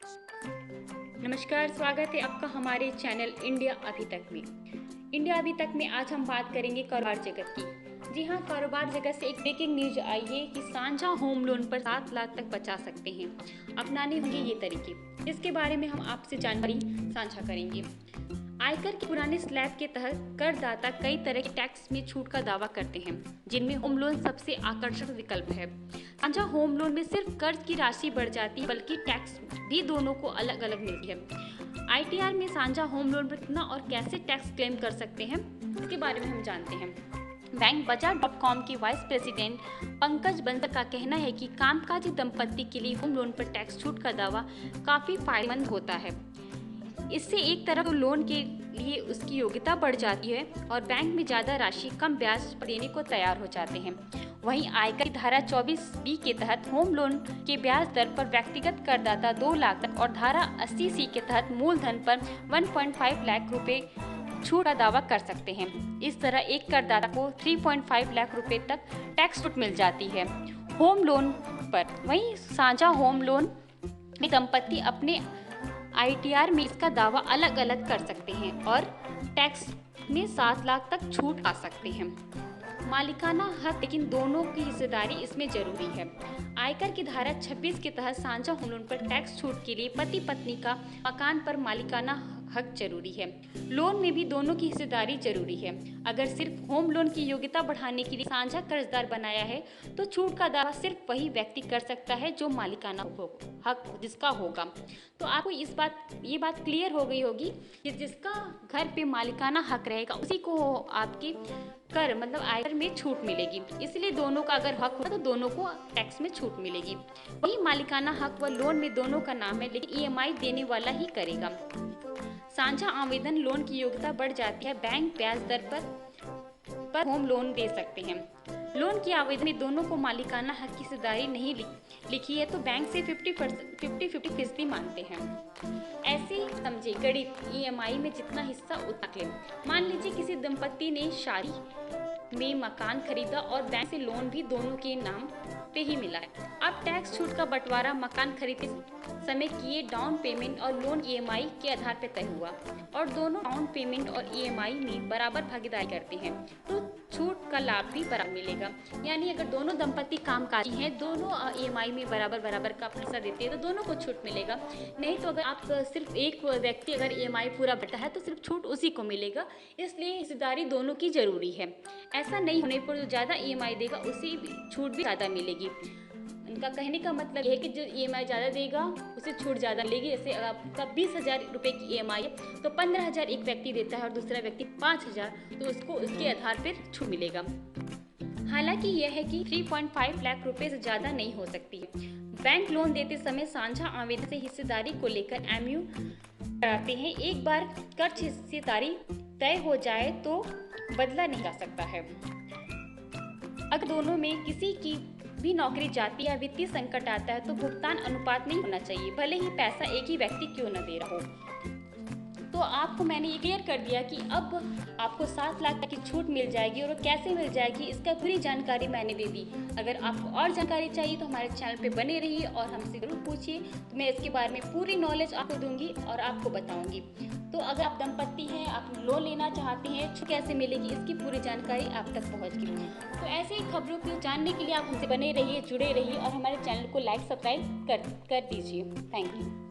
नमस्कार, स्वागत है आपका हमारे चैनल इंडिया अभी तक में। इंडिया अभी तक में आज हम बात करेंगे कारोबार जगत की। जी हाँ, कारोबार जगत से एक ब्रेकिंग न्यूज आई है कि साझा होम लोन पर 7 लाख तक बचा सकते हैं। अपनाने होंगे ये तरीके। इसके बारे में हम आपसे जानकारी साझा करेंगे। आयकर के पुराने स्लैब के तहत करदाता कई तरह के टैक्स में छूट का दावा करते हैं, जिनमें होम लोन सबसे आकर्षक विकल्प है। साझा होम लोन में सिर्फ कर्ज की राशि बढ़ जाती है, बल्कि टैक्स भी दोनों को अलग अलग मिलती है। आईटीआर में साझा होम लोन पर कितना और कैसे टैक्स क्लेम कर सकते हैं, इसके बारे में हम जानते हैं। बैंक बाजार.com के वाइस प्रेसिडेंट पंकज बंसल का कहना है कि कामकाजी दंपत्ति के लिए होम लोन पर टैक्स छूट का दावा काफी फायदेमंद होता है। इससे एक तरफ तो लोन के लिए उसकी योग्यता बढ़ जाती है और बैंक में ज्यादा राशि कम ब्याज पर देने को तैयार हो जाते हैं। वहीं आयकर की धारा 24B के तहत होम लोन के ब्याज दर पर व्यक्तिगत करदाता 2 लाख तक और धारा 80C के तहत मूलधन पर 1.5 लाख रुपए छूट का दावा कर सकते हैं। इस तरह एक करदाता को 3.5 लाख रुपए तक टैक्स छूट मिल जाती है होम लोन पर। वहीं साझा होम लोन में दंपत्ति अपने आईटीआर में इसका दावा अलग अलग कर सकते हैं और टैक्स में 7 लाख तक छूट पा सकते हैं। मालिकाना हक, लेकिन दोनों की हिस्सेदारी इसमें जरूरी है। आयकर की धारा 26 के तहत साझा होम लोन पर टैक्स छूट के लिए पति पत्नी का मकान पर मालिकाना हक जरूरी है। लोन में भी दोनों की हिस्सेदारी जरूरी है। अगर सिर्फ होम लोन की योग्यता बढ़ाने के लिए साझा कर्जदार बनाया है तो छूट का दावा सिर्फ वही व्यक्ति कर सकता है जो मालिकाना हक जिसका होगा। तो आपको ये बात क्लियर हो गई होगी कि जिसका घर पे मालिकाना हक रहेगा उसी को आपके कर मतलब आयकर में छूट मिलेगी। इसलिए दोनों का अगर हक होगा तो दोनों को टैक्स में छूट मिलेगी। वही मालिकाना हक व लोन में दोनों का नाम है, लेकिन ईएमआई देने वाला ही करेगा। साझा आवेदन लोन की योग्यता बढ़ जाती है। बैंक ब्याज दर पर होम लोन दे सकते हैं। लोन की आवेदन में दोनों को मालिकाना हक की हिस्सेदारी नहीं लिखी है तो बैंक से 50-50% मानते हैं। ऐसे समझे गणित, ईएमआई में जितना हिस्सा उतना क्लेम। मान लीजिए किसी दंपत्ति ने शादी में मकान खरीदा और बैंक से लोन भी दोनों के नाम पे ही मिला है। अब टैक्स छूट का बंटवारा मकान खरीदते समय किए डाउन पेमेंट और लोन ईएमआई के आधार पर तय हुआ और दोनों डाउन पेमेंट और ईएमआई में बराबर भागीदारी करते हैं तो छूट का लाभ भी बराबर मिलेगा। यानी अगर दोनों दंपत्ति कामकाजी हैं, दोनों ईएमआई में बराबर का पैसा देते हैं तो दोनों को छूट मिलेगा। नहीं तो अगर आप सिर्फ एक व्यक्ति अगर ईएमआई पूरा भरता है तो सिर्फ छूट उसी को मिलेगा। इसलिए हिस्सेदारी दोनों की जरूरी है। ऐसा नहीं होने पर जो ज़्यादा ईएमआई देगा उसी छूट भी ज़्यादा मिलेगी। उनका कहने का मतलब यह है कि जो ईएमआई ज़्यादा देगा उसे छूट ज़्यादा मिलेगी। जैसे आपका 20,000 रुपये की ईएमआई है तो 15,000 एक व्यक्ति देता है और दूसरा व्यक्ति 5,000, तो उसको उसके आधार पर छूट मिलेगा। हालांकि यह है कि 3.5 लाख रुपए से ज़्यादा नहीं हो सकती है। बैंक लोन देते समय साझा आवेदन से हिस्सेदारी को लेकर एमयू कराते हैं। एक बार कर्ज हिस्सेदारी तय हो जाए तो बदला नहीं जा सकता है। अगर दोनों में किसी की भी नौकरी जाती या वित्तीय संकट आता है तो भुगतान अनुपात नहीं होना चाहिए, भले ही पैसा एक ही व्यक्ति क्यों न दे रहा हो। तो आपको मैंने ये क्लियर कर दिया कि अब आपको 7 लाख तक की छूट मिल जाएगी और कैसे मिल जाएगी इसका पूरी जानकारी मैंने दे दी। अगर आपको और जानकारी चाहिए तो हमारे चैनल पे बने रहिए और हमसे जरूर पूछिए, तो मैं इसके बारे में पूरी नॉलेज आपको दूंगी और आपको बताऊंगी। तो अगर आप दंपत्ति हैं, आप लोन लेना चाहते हैं, छूट कैसे मिलेगी इसकी पूरी जानकारी आप तक पहुँच गई। तो ऐसे ही खबरों को जानने के लिए आप हमसे बने रहिए, जुड़े रहिए और हमारे चैनल को लाइक सब्सक्राइब कर दीजिए। Thank you.